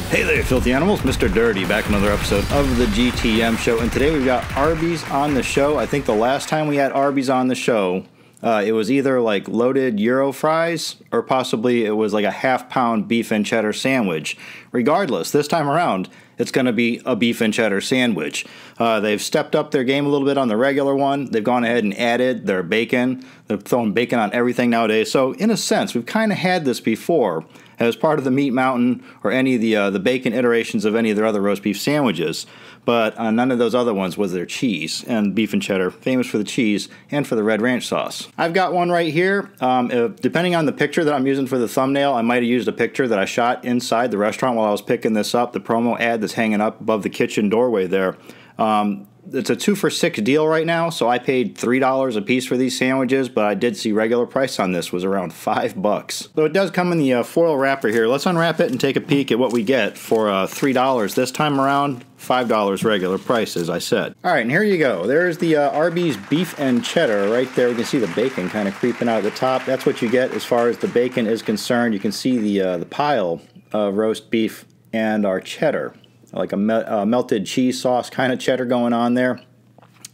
Hey there, filthy animals. Mr. Dirty back in another episode of the GTM show. And today we've got Arby's on the show. I think the last time we had Arby's on the show, it was either like loaded Euro fries or possibly it was like a half-pound beef and cheddar sandwich. Regardless, this time around, it's going to be a beef and cheddar sandwich. They've stepped up their game a little bit on the regular one. They've gone ahead and added their bacon. They're throwing bacon on everything nowadays. So in a sense, we've kind of had this before as part of the Meat Mountain or any of the bacon iterations of any of their other roast beef sandwiches. But none of those other ones was their cheese. And beef and cheddar, famous for the cheese and for the red ranch sauce. I've got one right here. Depending on the picture that I'm using for the thumbnail, I might have used a picture that I shot inside the restaurant while I was picking this up. The promo ad that's hanging up above the kitchen doorway there. It's a 2 for $6 deal right now, so I paid $3 a piece for these sandwiches, but I did see regular price on this was around $5. So it does come in the foil wrapper here. Let's unwrap it and take a peek at what we get for $3 this time around. $5 regular price, as I said. All right, and here you go. There's the Arby's beef and cheddar right there. You can see the bacon kind of creeping out of the top. That's what you get as far as the bacon is concerned. You can see the pile of roast beef and our cheddar. Like a melted cheese sauce kind of cheddar going on there.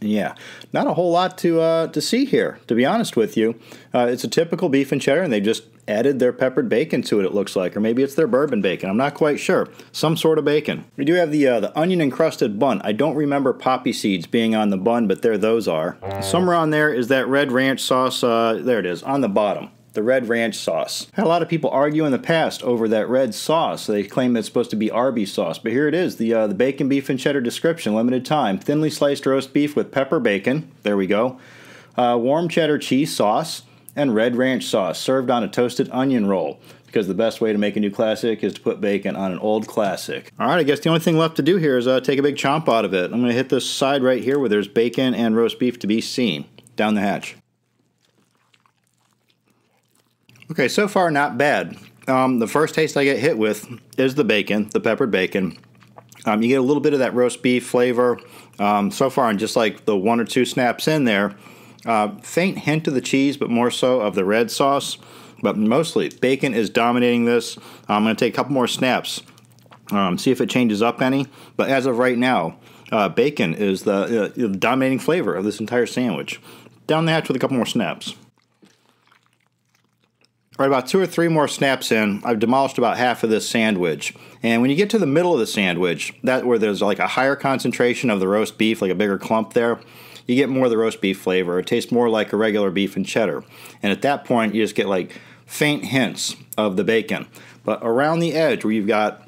And yeah, not a whole lot to see here, to be honest with you. It's a typical beef and cheddar, and they just added their peppered bacon to it, it looks like. Or maybe it's their bourbon bacon. I'm not quite sure. Some sort of bacon. We do have the onion-encrusted bun. I don't remember poppy seeds being on the bun, but there those are. Somewhere on there is that red ranch sauce. There it is, on the bottom. The red ranch sauce. Had a lot of people argue in the past over that red sauce. They claim it's supposed to be Arby sauce, but here it is, the bacon, beef, and cheddar description, limited time. Thinly sliced roast beef with pepper bacon, there we go, warm cheddar cheese sauce, and red ranch sauce, served on a toasted onion roll. Because the best way to make a new classic is to put bacon on an old classic. All right, I guess the only thing left to do here is take a big chomp out of it. I'm going to hit this side right here where there's bacon and roast beef to be seen. Down the hatch. Okay, so far not bad. The first taste I get hit with is the bacon, the peppered bacon. You get a little bit of that roast beef flavor. So far, in just like the 1 or 2 snaps in there, faint hint of the cheese, but more so of the red sauce. But mostly, bacon is dominating this. I'm going to take a couple more snaps, see if it changes up any. But as of right now, bacon is the dominating flavor of this entire sandwich. Down the hatch with a couple more snaps. All right, about 2 or 3 more snaps in, I've demolished about half of this sandwich. And when you get to the middle of the sandwich, that where there's like a higher concentration of the roast beef, like a bigger clump there, you get more of the roast beef flavor. It tastes more like a regular beef and cheddar. And at that point, you just get like faint hints of the bacon. But around the edge, where you've got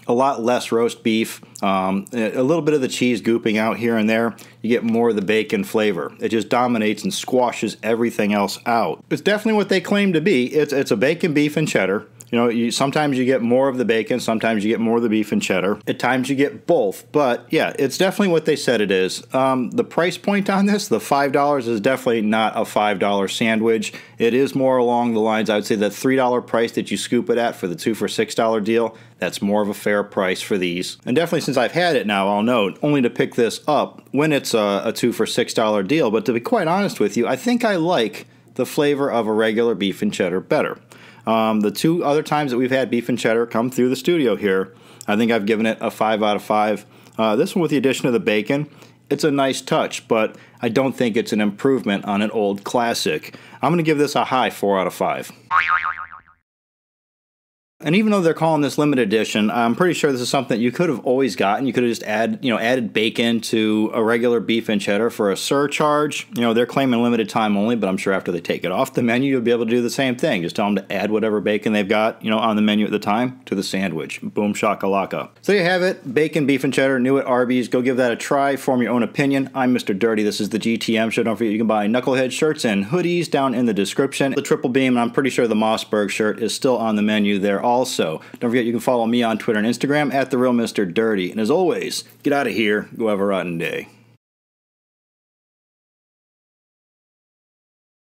a lot less roast beef, a little bit of the cheese gooping out here and there, you get more of the bacon flavor. It just dominates and squashes everything else out. It's definitely what they claim to be. It's a bacon, beef, and cheddar. You know, sometimes you get more of the bacon, sometimes you get more of the beef and cheddar. At times you get both, but yeah, it's definitely what they said it is. The price point on this, the $5, is definitely not a $5 sandwich. It is more along the lines, I would say, the $3 price that you scoop it at for the 2 for $6 deal. That's more of a fair price for these. And definitely since I've had it now, I'll note, only to pick this up when it's a 2 for $6 deal. But to be quite honest with you, I think I like the flavor of a regular beef and cheddar better. The 2 other times that we've had beef and cheddar come through the studio here, I think I've given it a 5 out of 5. This one with the addition of the bacon, it's a nice touch, but I don't think it's an improvement on an old classic. I'm going to give this a high 4 out of 5. And even though they're calling this limited edition, I'm pretty sure this is something that you could have always gotten. You could have just added bacon to a regular beef and cheddar for a surcharge. You know, they're claiming limited time only, but I'm sure after they take it off the menu, you'll be able to do the same thing. Just tell them to add whatever bacon they've got, on the menu at the time to the sandwich. Boom shakalaka. So there you have it. Bacon, beef, and cheddar, new at Arby's. Go give that a try. Form your own opinion. I'm Mr. Dirty. This is the GTM show. Don't forget you can buy Knucklehead shirts and hoodies down in the description. The Triple Beam, and I'm pretty sure the Mossberg shirt is still on the menu there also. Don't forget you can follow me on Twitter and Instagram at TheRealMrDirty. And as always, get out of here. Go have a rotten day.